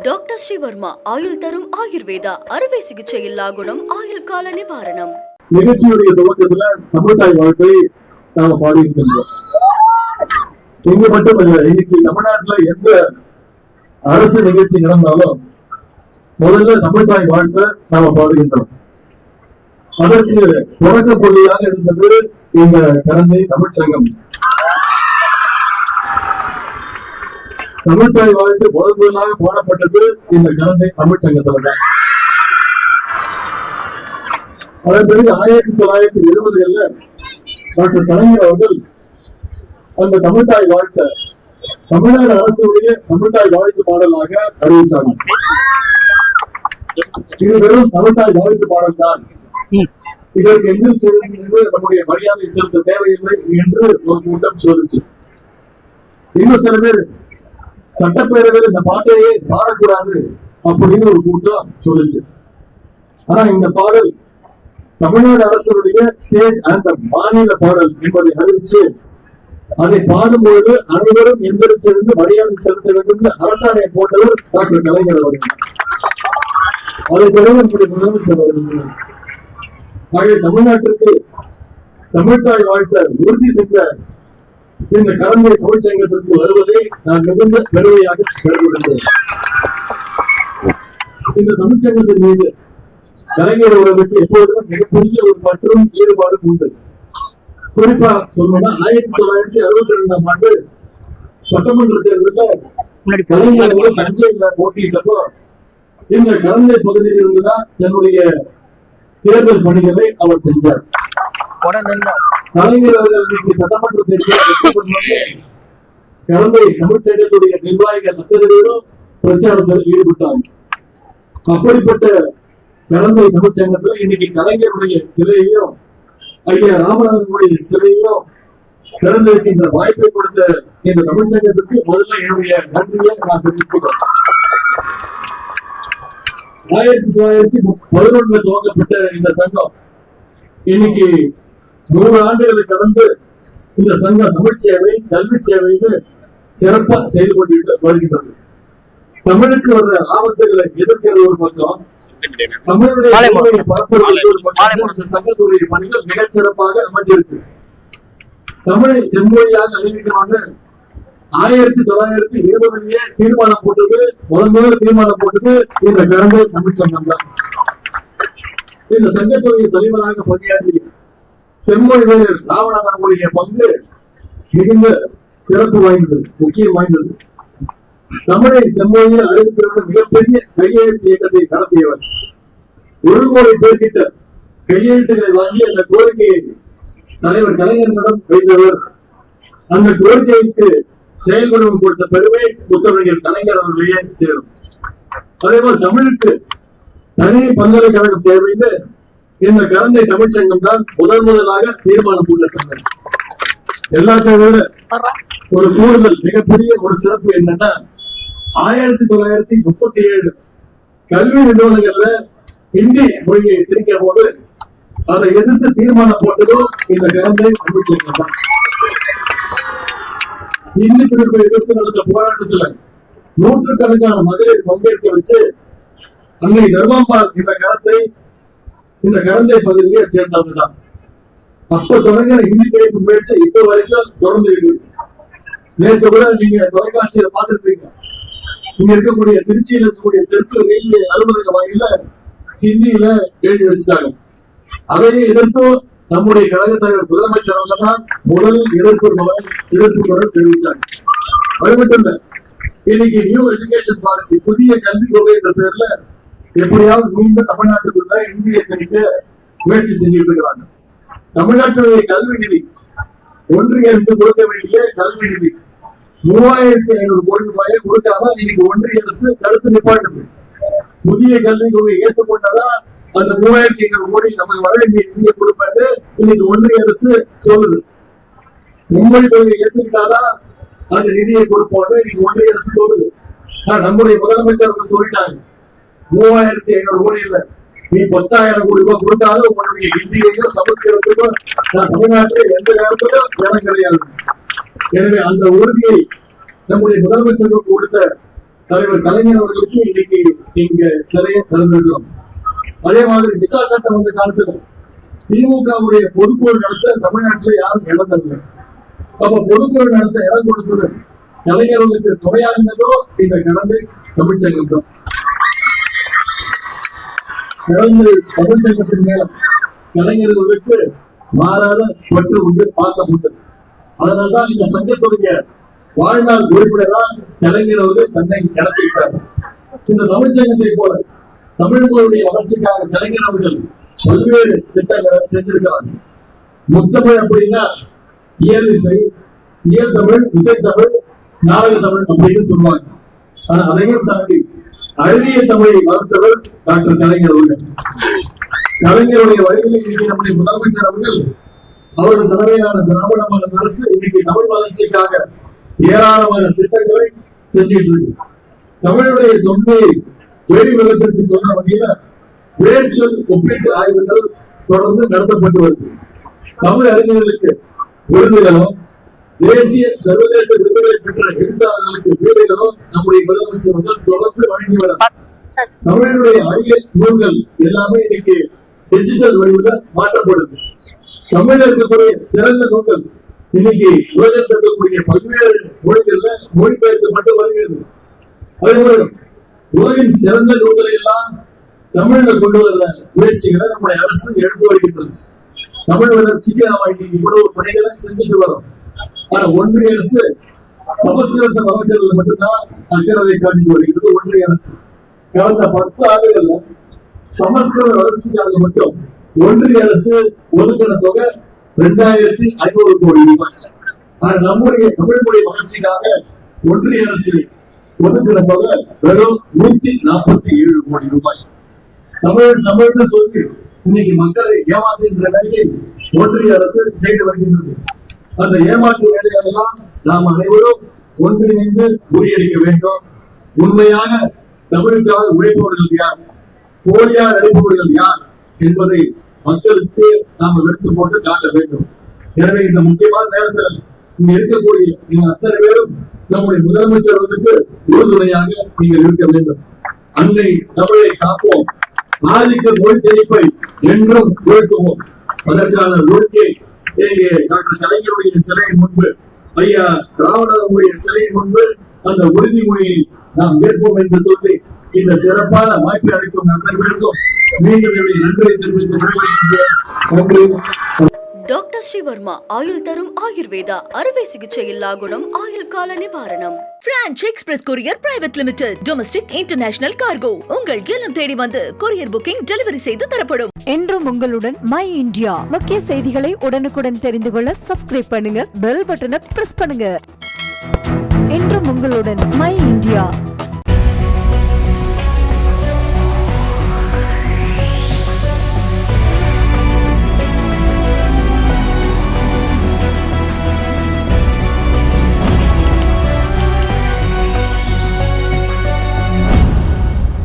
Doctor Sreevarma ஆயுள் தரும் ஆயுர்வேதா அறுவை சிகிச்சை இல்லா குணம் ஆயுள் கால நிவாரணம். நிகழ்ச்சியுடைய துவக்கத்துல தமிழ்தாய் வாழ்க்கை நாம பாடியிருக்கின்றோம். இங்க மட்டுமல்ல, இன்னைக்கு தமிழ்நாட்டுல எந்த அரசு நிகழ்ச்சி நடந்தாலும் முதல்ல தமிழ்தாய் வாழ்க்கை நாம பாடுகின்றோம். அதற்கு தொடக்க புள்ளியாக இருந்தது இந்த கரந்தை தமிழ்ச்சங்கம். தமிழ்தாய் வாழ்க்கை முதலாக பாடப்பட்டது இந்த கரந்தை தமிழ்ச்சங்கத்துல. அதன் பிறகு 1970களில் டாக்டர் கலைஞர் அவர்கள் அந்த தமிழ்தாய் வாழ்க்கை தமிழ்நாடு அரசுடைய தமிழ்தாய் வாழ்த்து பாடலாக அறிவிச்சாங்க. இது வெறும் தமிழ்தாய் வாழ்த்து பாடல் தான், இதற்கு எங்கிருந்து நம்முடைய மரியாதை செலுத்த தேவையில்லை என்று ஒரு கூட்டம் சொல்லிச்சு. இன்னும் சில பேர் சட்டப்பேரவையில் இந்த பாட்டையே பாடக்கூடாது அப்படின்னு ஒரு கூட்டம் சொல்லிச்சு. ஆனா இந்த பாடல் தமிழ்நாடு அரசுடைய ஸ்டேட் ஆந்தம், மாநில பாடல் என்பதை அறிவிச்சு அதை பாடும்பொழுது அனைவரும் எந்திரிச்சிருந்து மரியாதை செலுத்த வேண்டும் என்று அரசாணை போட்டவர் டாக்டர் கலைஞர் அவர்கள். அதை பிறகு நம்முடைய முதலமைச்சர் அவர்கள். ஆகிய தமிழ்நாட்டிற்கு தமிழ்தாய் வாழ்த்த உறுதி செஞ்ச இந்த கரந்தை தமிழ்ச்சங்கத்திற்கு வருவதை நான் மிகுந்த பெருமையாக கருதுகின்றேன். இந்த தமிழ்ச்சங்கத்தின் மீது கலைஞர் அவர்களுக்கு எப்பொழுதும் மிகப்பெரிய ஒரு மற்றும் ஈடுபாடு உண்டு. குறிப்பா சொல்லணும்னா 1962ஆம் ஆண்டு சட்டமன்ற தேர்தலில் கலைஞர் அவர்கள் தஞ்சையில போட்டியிட்டப்போ இந்த கரந்தை பகுதியில் இருந்துதான் தன்னுடைய தேர்தல் பணிகளை அவர் செஞ்சார். கலைஞர் அவர்கள் இன்னைக்கு சட்டமன்ற தேர்தலில் கரந்தை தமிழ்ச்சங்கத்துடைய நிர்வாகிகள் அத்தனை பேரும் பிரச்சாரத்தில் ஈடுபட்டாங்க. அப்படிப்பட்ட கரந்தை தமிழ்ச்சங்கத்துல இன்னைக்கு கலைஞருடைய சிலையையும் ஐயா ராமநாதனுடைய சிலையையும் திறந்திருக்கின்ற வாய்ப்பை கொடுத்த இந்த தமிழ்ச்சங்கத்துக்கு முதல்ல என்னுடைய நன்றியை நான் தெரிவித்துள்ளேன். 1911 துவங்கப்பட்ட இந்த சங்கம் இன்னைக்கு 100 ஆண்டுகளை கடந்து இந்த சங்கம் தமிழ் சேவை, கல்வி சேவைன்னு சிறப்பா செயல்பட்டு வருகின்றது. தமிழுக்கு வர்ற ஆபத்துகளை எதிர்க்கிறது ஒரு பக்கம், தமிழுடைய சங்கத்துடைய பணிகள் மிகச் சிறப்பாக அமைஞ்சிருக்கு. தமிழை செம்மொழியாக அறிவிக்கணும்னு 1920 தீர்மானம் போட்டது, முதல் தீர்மானம் போட்டது இந்த கரந்தை தமிழ்ச்சங்கம் தான். இந்த சங்கத்துடைய தலைவராக பணியாற்றி செம்மொழி வீரர் ராமநாதனுடைய பங்கு மிகுந்த சிறப்பு வாய்ந்தது, முக்கியம் வாய்ந்தது. தமிழை செம்மொழியை அறிவிக்கிறது மிகப்பெரிய கையெழுத்து இயக்கத்தை நடத்தியவர். 1 கோடி பேர்கிட்ட கையெழுத்துக்களை வாங்கி அந்த கோரிக்கையை தலைவர் கலைஞரிடம் வைத்தவர். அந்த கோரிக்கைக்கு செயல்படும் கொடுத்த பெருமை முத்தமிழர் கலைஞர் அவர்களையே சேரும். அதே போல தமிழுக்கு தனி பல்கலைக்கழகம் தேவைன்னு இந்த கரந்தை தமிழ்ச்சங்கம் தான் முதலாக தீர்மானம் போட்ட சங்கம். எல்லாத்தையும் விட ஒரு கூடுதல் மிகப்பெரிய ஒரு சிறப்பு என்னன்னா 1937 கல்வி நிறுவனங்கள்ல இந்தி மொழியை திணிக்கும் போது அதை எதிர்த்து தீர்மானம் போட்டதும் இந்த கரந்தை தமிழ்ச்சங்கம் தான். இந்தி திணிப்பை எதிர்த்து நடந்த போராட்டத்துல நூற்றுக்கணக்கான மகளிர் பங்கேற்க வச்சு அன்னை தர்மாம்பாள் இந்த கரந்தை பகுதியை சேர்ந்தவங்க தான். அப்ப தொடங்கின இந்தி திணிப்பு முயற்சி இப்ப வரைக்கும் தொடர்ந்து இருக்கு. நேற்று கூட நீங்க தொலைக்காட்சியில பார்த்திருப்பீங்க, இங்க இருக்கக்கூடிய திருச்சியில் இருக்கக்கூடிய தெற்கு ரயில்வே அலுவலக வாயில ஹிந்தியில எழுதி வச்சுட்டாங்க. அதையே எதிர்த்தும் நம்முடைய கழக தலைவர் முதலமைச்சர் அவர்கள் தான் முதல் எதிர்ப்பு குரல் தெரிவிச்சாங்க. அது மட்டும் இல்ல, இன்னைக்கு நியூ எஜுகேஷன் பாலிசி, புதிய கல்விக் கொள்கை என்ற பேர்ல எப்படியாவது மீண்டும் தமிழ்நாட்டுக்குள்ள இந்தியை திணிக்க முயற்சி செஞ்சுட்டு இருக்கிறாங்க. தமிழ்நாட்டுடைய கல்வி நிதி, ஒன்றிய அரசு கொடுக்க வேண்டிய கல்வி நிதி 3500 கோடி ரூபாயை கொடுக்காம இன்னைக்கு ஒன்றிய அரசு தடுத்து நிப்பாட்டுது. புதிய கல்விக் கொள்கை ஏற்றுக்கொண்டதான் அந்த 3500 கோடி நமக்கு வர வேண்டிய நிதியை கொடுப்பேன்னு இன்னைக்கு ஒன்றிய அரசு சொல்லுது. மும்மொழி கொள்கை ஏற்றுக்கிட்டாதான் அந்த நிதியை கொடுப்போம்னு இன்னைக்கு ஒன்றிய அரசு சொல்லுது. நம்முடைய முதலமைச்சர் சொல்லிட்டாங்க, 3500 கோடி இல்ல, நீ 10,000 கோடி ரூபாய் கொடுத்தாலும் உங்களுடைய இந்தியையும் சமஸ்கிருதத்துக்கும் நான் தமிழ்நாட்டில் எந்த நேரத்திலும் இடம் கிடையாது. எனவே அந்த உறுதியை நம்முடைய முதலமைச்சர் கொடுத்த தலைவர் கலைஞர் அவர்களுக்கு இன்னைக்கு இங்க சிலையை திறந்திருக்கிறோம். அதே மாதிரி விசா சட்டம் வந்த காலத்துல திமுகவுடைய பொதுக்குழு நடத்த தமிழ்நாட்டில் யாரும் இடம் தரல. அப்ப பொதுக்குழு நடத்த இடம் கொடுத்தது கலைஞர்களுக்கு துணையானதோ இந்த கலந்து தமிழ்ச்சங்கம் தான். கலந்து தமிழ்ச்சங்கத்தின் மேல கலைஞர்களுக்கு மாறாத பற்று உண்டு, பாசம் உண்டு. அதனால்தான் இந்த சங்கத்துடைய வாழ்நாள் உறுப்பினரா கலைஞர் அவர்கள் தன்னை இணைச்சிட்டார். இந்த தமிழ்ச்சங்கத்தை போல தமிழ்களுடைய வளர்ச்சிக்காக கலைஞர் அவர்கள் பல்வேறு திட்டங்களை செஞ்சிருக்கிறாங்க. முத்தமிழ் அப்படின்னா இயல் இசை, இயல் தமிழ், இசைத்தமிழ், நாடக தமிழ் அப்படின்னு சொல்லுவாங்க. ஆனா அதையும் தாண்டி அழகிய தமிழை வளர்த்தவர் டாக்டர் கலைஞர் அவர்கள். கலைஞருடைய வழியில் இன்னைக்கு நம்முடைய முதலமைச்சர் அவர்கள் அவரது தலைமையிலான திராவிட மாடல் அரசு இன்னைக்கு தமிழ் வளர்ச்சிக்காக ஏராளமான திட்டங்களை செஞ்சிட்டு இருக்கு. தமிழுடைய தொன்மையை வெளி உலகத்திற்கு சொல்ற வகையில வேர்ச்சொல் ஒப்பீட்டு ஆய்வுகள் தொடர்ந்து நடத்தப்பட்டு வருது. தமிழ் அறிஞர்களுக்கு விருதுகளும் தேசிய சர்வதேச விருதுகளை பெற்ற எழுத்தாளர்களுக்கு வீடுகளும் நம்முடைய முதலமைச்சர் தொடர்ந்து வழங்கி வர தமிழனுடைய அரிய நூல்கள் எல்லாமே இன்னைக்கு டிஜிட்டல் வடிவில் மாற்றப்படுது. தமிழ் இருக்கக்கூடிய சிறந்த நூல்கள் இன்னைக்கு உலகத்தில் இருக்கக்கூடிய பல்வேறு மொழிகள்ல மொழிபெயர்க்கப்பட்டு வருகிறது. அதே போல உலகின் சிறந்த நூல்களை எல்லாம் தமிழ்ல கொண்டு வர முயற்சிகளை நம்முடைய அரசு எடுத்து வருகின்றது. தமிழ் வளர்ச்சிக்கு நாம இன்னைக்கு இவ்வளவு பணிகளை செஞ்சுட்டு வரோம். ஆனா ஒன்றிய அரசு சமஸ்கிருதத்தை வளர்க்கிறதுல மட்டும்தான் அக்கறை காட்டிட்டு வருகிறது. ஒன்றிய அரசு கடந்த 10 ஆண்டுகள்ல சமஸ்கிருத வளர்ச்சிக்காக மட்டும் ஒன்றிய அரசு ஒதுக்கின தொகை 2500 கோடி ரூபாய். ஆனா நம்முடைய தமிழ் மொழி வளர்ச்சிக்காக ஒன்றிய அரசு ஒதுக்கின தொகை வெறும் 147 கோடி ரூபாய். தமிழ்னு சொல்லி இன்னைக்கு மக்களை ஏமாற்றுகின்ற வேலையை ஒன்றிய அரசு செய்து வருகின்றது. அந்த ஏமாற்று வேலைகளெல்லாம் நாம் அனைவரும் ஒன்றிணைந்து முறியடிக்க வேண்டும். உண்மையாக தமிழுக்காக உழைப்பவர்கள் யார், போலியாக நடிப்பவர்கள் யார் என்பதை மக்களுக்கு நாம வெளிச்சு போட்டு காட்ட வேண்டும். எனவே இந்த முக்கியமான நேரத்தில் இங்க இருக்கக்கூடிய நீங்க அத்தனை பேரும் நம்முடைய முதலமைச்சர்களுக்கு உறுதுணையாக நீங்கள் இருக்க வேண்டும். அன்னை தமிழை காப்போம், ஆதிக்க மொழி திணிப்பை என்றும் வீழ்த்துவோம். அதற்கான உறுதியை இங்கே டாக்டர் கலைஞருடைய சிலையின் முன்பு, ஐயா ராமநாதனுடைய சிலையின் முன்பு அந்த உறுதிமொழியை நாம் ஏற்போம் என்று சொல்லி இந்த சிறப்பான வாய்ப்பை அளிக்கும் அத்தனை பேருக்கும் மீண்டும் நன்றியை தெரிவித்து விடைபெறுகின்றேன். நன்றி. டாக்டர் ஸ்ரீவர்மா ஆயுள் தரும் ஆயுர்வேதா அறுவை சிகிச்சை இல்லா குணம் ஆயுள் கால நிவாரணம். Branch express courier private limited. Domestic international cargo. உங்கள் இல்லம் தேடி வந்து கொரியர் புக்கிங் டெலிவரி செய்து தரப்படும். என்றும் உங்களுடன் மை இந்தியா. முக்கிய செய்திகளை உடனுக்குடன் தெரிந்து கொள்ள சப்ஸ்கிரைப் பண்ணுங்க, பெல் பட்டனை பிரஸ் பண்ணுங்க. என்றும் உங்களுடன் மை இந்தியா.